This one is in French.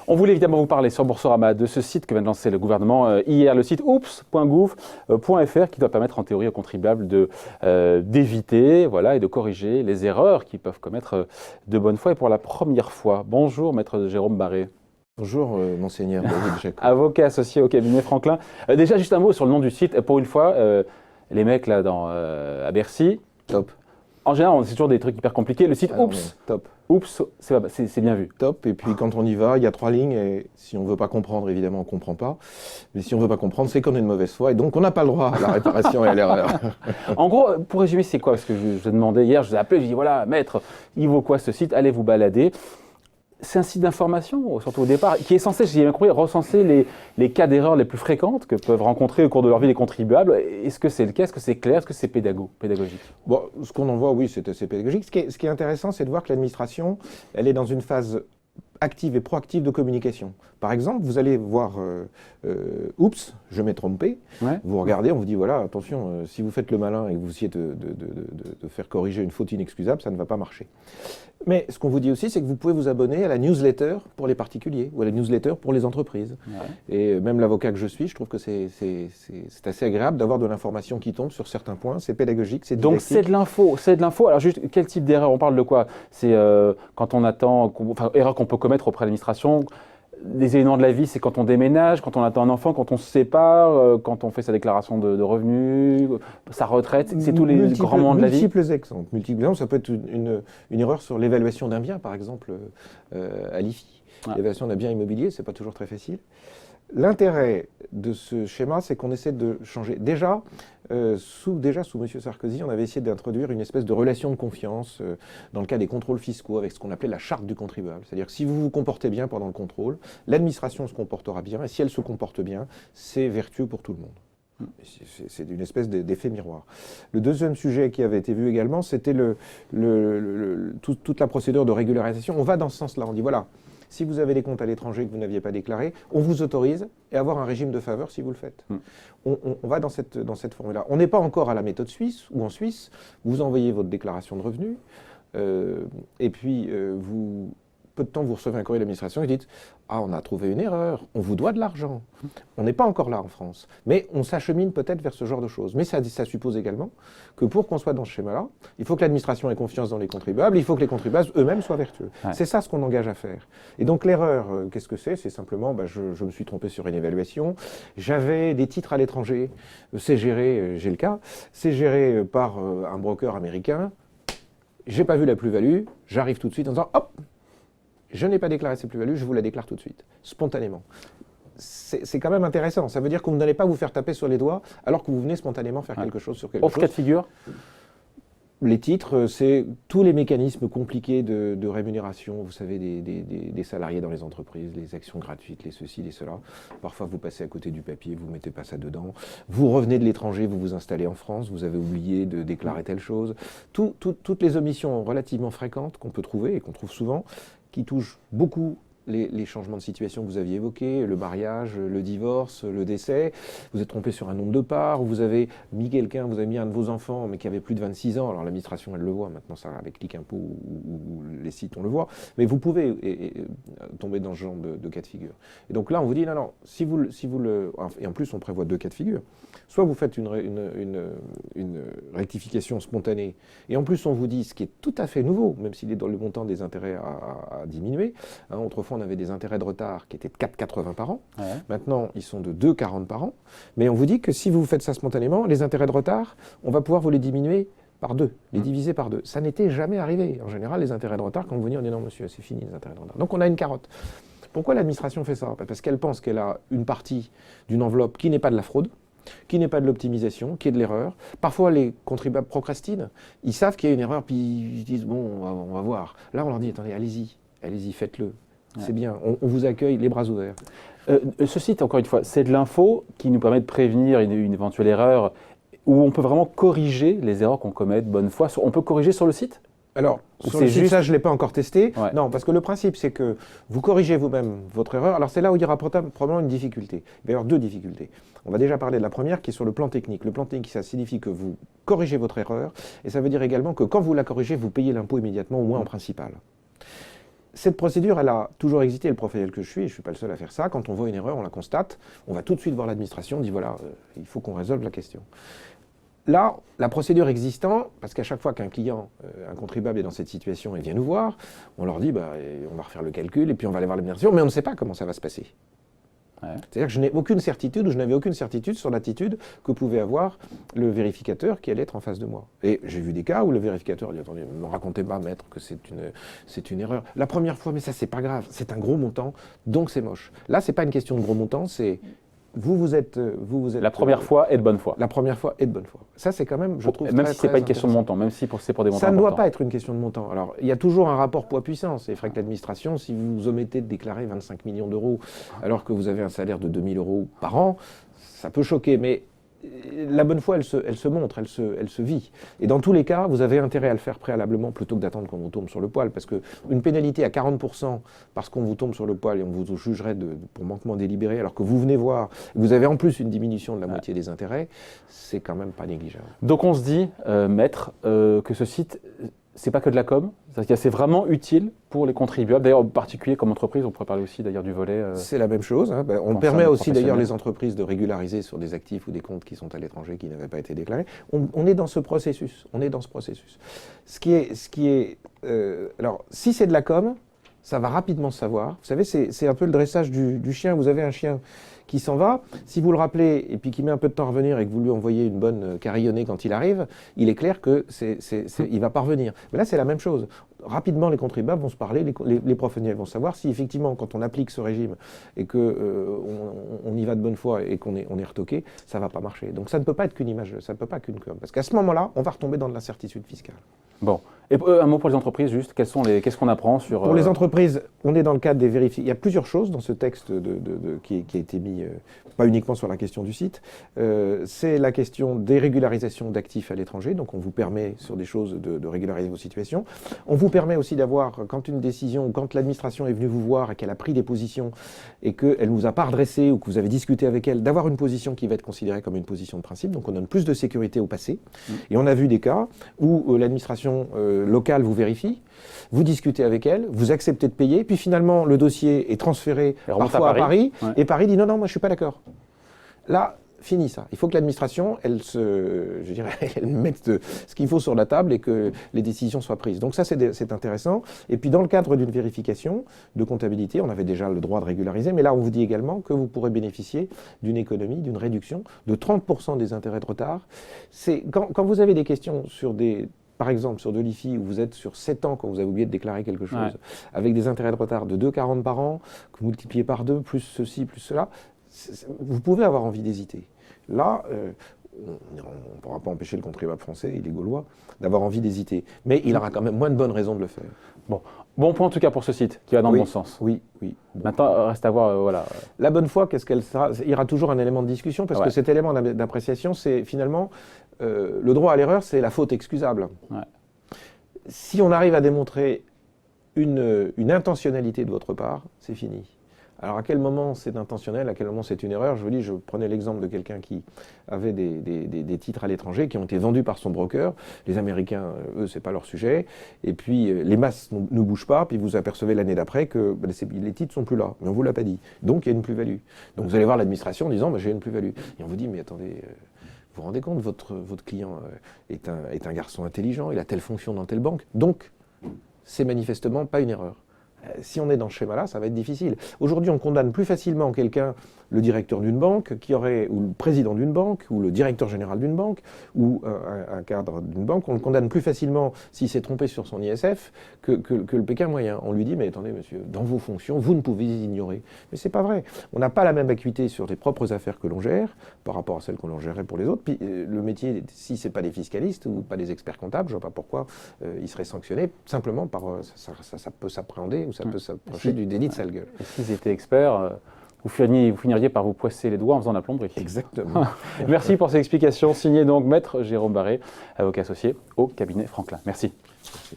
On voulait évidemment vous parler sur Boursorama de ce site que vient de lancer le gouvernement hier, le site oops.gouv.fr qui doit permettre en théorie aux contribuables d'éviter et de corriger les erreurs qu'ils peuvent commettre de bonne foi et pour la première fois. Bonjour maître Jérôme Barré. Bonjour monseigneur David Jacob. Avocat associé au cabinet Franklin. Déjà juste un mot sur le nom du site. Pour une fois, les mecs là à Bercy. Top. En général, c'est toujours des trucs hyper compliqués. Le site Oops. Top. Oups, c'est bien vu. Top, et puis quand on y va, il y a 3 lignes, et si on ne veut pas comprendre, évidemment, on ne comprend pas. Mais si on ne veut pas comprendre, c'est qu'on est de mauvaise foi, et donc on n'a pas le droit à la réparation et à l'erreur. En gros, pour résumer, c'est quoi? Parce que je demandais hier, je vous ai appelé, je dis voilà, maître, il vaut quoi ce site? Allez vous balader. C'est un site d'information, surtout au départ, qui est censé, j'ai bien compris, recenser les cas d'erreurs les plus fréquentes que peuvent rencontrer au cours de leur vie les contribuables. Est-ce que c'est le cas? Est-ce que c'est clair? Est-ce que c'est pédagogique? Bon, ce qu'on en voit, oui, c'est assez pédagogique. Ce qui est intéressant, c'est de voir que l'administration, elle est dans une phase active et proactive de communication. Par exemple, vous allez voir oups, je m'ai trompé. Ouais. Vous regardez, on vous dit voilà, attention, si vous faites le malin et que vous essayez de faire corriger une faute inexcusable, ça ne va pas marcher. Mais ce qu'on vous dit aussi, c'est que vous pouvez vous abonner à la newsletter pour les particuliers ou à la newsletter pour les entreprises. Ouais. Et même l'avocat que je suis, je trouve que c'est assez agréable d'avoir de l'information qui tombe sur certains points. C'est pédagogique, c'est didactique. Donc c'est de l'info. Alors juste, quel type d'erreur? On parle de quoi? C'est quand on attend, erreur qu'on peut commettre auprès de l'administration. Les éléments de la vie, c'est quand on déménage, quand on attend un enfant, quand on se sépare, quand on fait sa déclaration de revenus, sa retraite, c'est tous les grands moments de la vie. Multiples exemples, ça peut être une erreur sur l'évaluation d'un bien, par exemple, à l'IFI. Ouais. L'évaluation d'un bien immobilier, c'est pas toujours très facile. L'intérêt de ce schéma, c'est qu'on essaie de changer. Déjà, sous M. Sarkozy, on avait essayé d'introduire une espèce de relation de confiance dans le cas des contrôles fiscaux avec ce qu'on appelait la charte du contribuable. C'est-à-dire que si vous vous comportez bien pendant le contrôle, l'administration se comportera bien, et si elle se comporte bien, c'est vertueux pour tout le monde. C'est une espèce d'effet miroir. Le deuxième sujet qui avait été vu également, c'était toute la procédure de régularisation. On va dans ce sens-là, on dit voilà, si vous avez des comptes à l'étranger que vous n'aviez pas déclarés, on vous autorise et avoir un régime de faveur si vous le faites. On va dans cette formule-là. On n'est pas encore à la méthode suisse, où en Suisse, vous envoyez votre déclaration de revenus, et puis peu de temps, vous recevez un courrier de l'administration et vous dites « Ah, on a trouvé une erreur, on vous doit de l'argent ». On n'est pas encore là en France, mais on s'achemine peut-être vers ce genre de choses. Mais ça suppose également que pour qu'on soit dans ce schéma-là, il faut que l'administration ait confiance dans les contribuables, il faut que les contribuables eux-mêmes soient vertueux. Ouais. C'est ça ce qu'on engage à faire. Et donc l'erreur, qu'est-ce que c'est? C'est simplement, je me suis trompé sur une évaluation, j'avais des titres à l'étranger, c'est géré, j'ai le cas, c'est géré par un broker américain, j'ai pas vu la plus-value, j'arrive tout de suite en disant « Hop !» Je n'ai pas déclaré ces plus-values, je vous la déclare tout de suite, spontanément. C'est quand même intéressant. Ça veut dire que vous n'allez pas vous faire taper sur les doigts alors que vous venez spontanément faire quelque chose sur quelque chose. Autre cas de figure? Les titres, c'est tous les mécanismes compliqués de rémunération, vous savez, des salariés dans les entreprises, les actions gratuites, les ceci, les cela. Parfois, vous passez à côté du papier, vous ne mettez pas ça dedans. Vous revenez de l'étranger, vous vous installez en France, vous avez oublié de déclarer telle chose. Toutes les omissions relativement fréquentes qu'on peut trouver et qu'on trouve souvent, qui touchent beaucoup les changements de situation que vous aviez évoqués, le mariage, le divorce, le décès, vous êtes trompé sur un nombre de parts, vous avez mis un de vos enfants mais qui avait plus de 26 ans, alors l'administration elle le voit, maintenant ça avec Clic Impôt ou les sites on le voit, mais vous pouvez tomber dans ce genre de cas de figure. Et donc là on vous dit non, et en plus on prévoit 2 cas de figure, soit vous faites une rectification spontanée, et en plus on vous dit ce qui est tout à fait nouveau, même s'il est dans le montant des intérêts à diminuer, hein, autrefois on avait des intérêts de retard qui étaient de 4,80 par an. Ouais. Maintenant, ils sont de 2,40 par an. Mais on vous dit que si vous faites ça spontanément, les intérêts de retard, on va pouvoir vous les diminuer par 2, les diviser par 2. Ça n'était jamais arrivé. En général, les intérêts de retard, quand vous venez, on dit non, monsieur, c'est fini les intérêts de retard. Donc on a une carotte. Pourquoi l'administration fait ça? Parce qu'elle pense qu'elle a une partie d'une enveloppe qui n'est pas de la fraude, qui n'est pas de l'optimisation, qui est de l'erreur. Parfois, les contribuables procrastinent. Ils savent qu'il y a une erreur, puis ils disent bon, on va voir. Là, on leur dit attendez, allez-y, faites-le. Ouais. C'est bien, on vous accueille les bras ouverts. Ce site, encore une fois, c'est de l'info qui nous permet de prévenir une éventuelle erreur où on peut vraiment corriger les erreurs qu'on commet de bonne foi. On peut corriger sur le site? Alors, Ou sur c'est le site, juste- ça, je ne l'ai pas encore testé. Ouais. Non, parce que le principe, c'est que vous corrigez vous-même votre erreur. Alors, c'est là où il y aura probablement une difficulté. Il va y avoir deux difficultés. On va déjà parler de la première, qui est sur le plan technique. Le plan technique, ça signifie que vous corrigez votre erreur. Et ça veut dire également que quand vous la corrigez, vous payez l'impôt immédiatement, au moins en principal. Cette procédure, elle a toujours existé. Le professionnel que je ne suis pas le seul à faire ça. Quand on voit une erreur, on la constate. On va tout de suite voir l'administration. On dit, voilà, il faut qu'on résolve la question. Là, la procédure existant, parce qu'à chaque fois qu'un client, un contribuable est dans cette situation et vient nous voir, on leur dit, on va refaire le calcul et puis on va aller voir l'administration, mais on ne sait pas comment ça va se passer. Ouais. C'est-à-dire que je n'ai aucune certitude, ou je n'avais aucune certitude sur l'attitude que pouvait avoir le vérificateur qui allait être en face de moi. Et j'ai vu des cas où le vérificateur dit, attendez, ne me racontez pas, maître, que c'est une erreur. La première fois, mais ça, c'est pas grave, c'est un gros montant, donc c'est moche. Là, c'est pas une question de gros montant, c'est... Vous êtes La première fois est de bonne foi. La première fois est de bonne foi. Ça, c'est quand même, je trouve, Même très, si ce n'est très pas une question de intéressant. montant, même si c'est pour des montants Ça ne doit importants. pas être une question de montant. Alors, il y a toujours un rapport poids-puissance. C'est vrai que l'administration, si vous omettez de déclarer 25 millions d'euros alors que vous avez un salaire de 2 000 euros par an, ça peut choquer. Mais la bonne foi, elle se montre, elle se vit. Et dans tous les cas, vous avez intérêt à le faire préalablement plutôt que d'attendre qu'on vous tombe sur le poil. Parce qu'une pénalité à 40% parce qu'on vous tombe sur le poil et on vous jugerait pour manquement délibéré, alors que vous venez voir, vous avez en plus une diminution de la moitié des intérêts, c'est quand même pas négligeable. Donc on se dit, maître, que ce site, c'est pas que de la com, c'est-à-dire que c'est vraiment utile pour les contribuables, d'ailleurs en particulier comme entreprise, on pourrait parler aussi d'ailleurs du volet... C'est la même chose. On concerne permet les aussi d'ailleurs professionnels. les entreprises de régulariser sur des actifs ou des comptes qui sont à l'étranger, qui n'avaient pas été déclarés. On est dans ce processus. On est dans ce processus. Alors, si c'est de la com, ça va rapidement se savoir. Vous savez, c'est un peu le dressage du chien. Vous avez un chien qui s'en va. Si vous le rappelez et puis qu'il met un peu de temps à revenir et que vous lui envoyez une bonne carillonnée quand il arrive, il est clair que il va pas revenir. Mais là, c'est la même chose. Rapidement, les contribuables vont se parler, les professionnels vont savoir si effectivement, quand on applique ce régime et qu'on y va de bonne foi et qu'on est retoqué, ça ne va pas marcher. Donc ça ne peut pas être qu'une image, ça ne peut pas qu'une com. Parce qu'à ce moment-là, on va retomber dans de l'incertitude fiscale. Bon. Et un mot pour les entreprises, juste, qu'est-ce qu'on apprend sur... Pour les entreprises, on est dans le cadre des vérifications. Il y a plusieurs choses dans ce texte qui a été mis, pas uniquement sur la question du site. C'est la question des régularisations d'actifs à l'étranger. Donc on vous permet sur des choses de régulariser vos situations. On vous permet aussi d'avoir, quand une décision, ou quand l'administration est venue vous voir et qu'elle a pris des positions et qu'elle ne vous a pas redressé ou que vous avez discuté avec elle, d'avoir une position qui va être considérée comme une position de principe. Donc on donne plus de sécurité au passé. Et on a vu des cas où l'administration locale vous vérifie, vous discutez avec elle, vous acceptez de payer, puis finalement le dossier est transféré Elle remonte parfois à Paris, Ouais. et Paris dit non, moi je suis pas d'accord. Là, fini ça. Il faut que l'administration, elle mette ce qu'il faut sur la table et que les décisions soient prises. Donc ça, c'est intéressant. Et puis dans le cadre d'une vérification de comptabilité, on avait déjà le droit de régulariser, mais là on vous dit également que vous pourrez bénéficier d'une économie, d'une réduction de 30% des intérêts de retard. Quand vous avez des questions sur par exemple, sur de l'IFI, où vous êtes sur 7 ans quand vous avez oublié de déclarer quelque chose, Ouais. avec des intérêts de retard de 2,40 par an, que vous multipliez par 2, plus ceci, plus cela, vous pouvez avoir envie d'hésiter. Là, on ne pourra pas empêcher le contribuable français, il est gaulois, d'avoir envie d'hésiter. Mais il aura quand même moins de bonnes raisons de le faire. Bon point en tout cas pour ce site, qui va dans le bon sens. Oui, oui. Bon. Maintenant, reste à voir, voilà. La bonne foi, qu'est-ce qu'elle sera? Il y aura toujours un élément de discussion, parce Ouais. que cet élément d'appréciation, c'est finalement, le droit à l'erreur, c'est la faute excusable. Ouais. Si on arrive à démontrer une intentionnalité de votre part, c'est fini. Alors à quel moment c'est intentionnel, à quel moment c'est une erreur? Je vous dis, je prenais l'exemple de quelqu'un qui avait des titres à l'étranger qui ont été vendus par son broker. Les Américains, eux, c'est pas leur sujet. Et puis les masses ne bougent pas, puis vous apercevez l'année d'après que les titres sont plus là, mais on vous l'a pas dit. Donc il y a une plus-value. Donc vous allez voir l'administration en disant, j'ai une plus-value. Et on vous dit, mais attendez, vous vous rendez compte, votre client est un garçon intelligent, il a telle fonction dans telle banque, donc c'est manifestement pas une erreur. Si on est dans ce schéma-là, ça va être difficile. Aujourd'hui, on condamne plus facilement quelqu'un, le directeur d'une banque, ou le président d'une banque, ou le directeur général d'une banque, ou un cadre d'une banque. On le condamne plus facilement s'il s'est trompé sur son ISF que le Pékin moyen. On lui dit, mais attendez, monsieur, dans vos fonctions, vous ne pouvez ignorer. Mais c'est pas vrai. On n'a pas la même acuité sur les propres affaires que l'on gère par rapport à celles que l'on gérerait pour les autres. Puis le métier, si c'est pas des fiscalistes ou pas des experts comptables, je vois pas pourquoi il serait sanctionné simplement par ça peut s'appréhender ou ça peut s'approcher du délit de sale gueule. Et s'ils étaient experts, vous finiriez par vous poisser les doigts en faisant la plomberie. Exactement. Merci pour ces explications. Signé donc Maître Jérôme Barré, avocat associé au cabinet Franklin. Merci. Merci.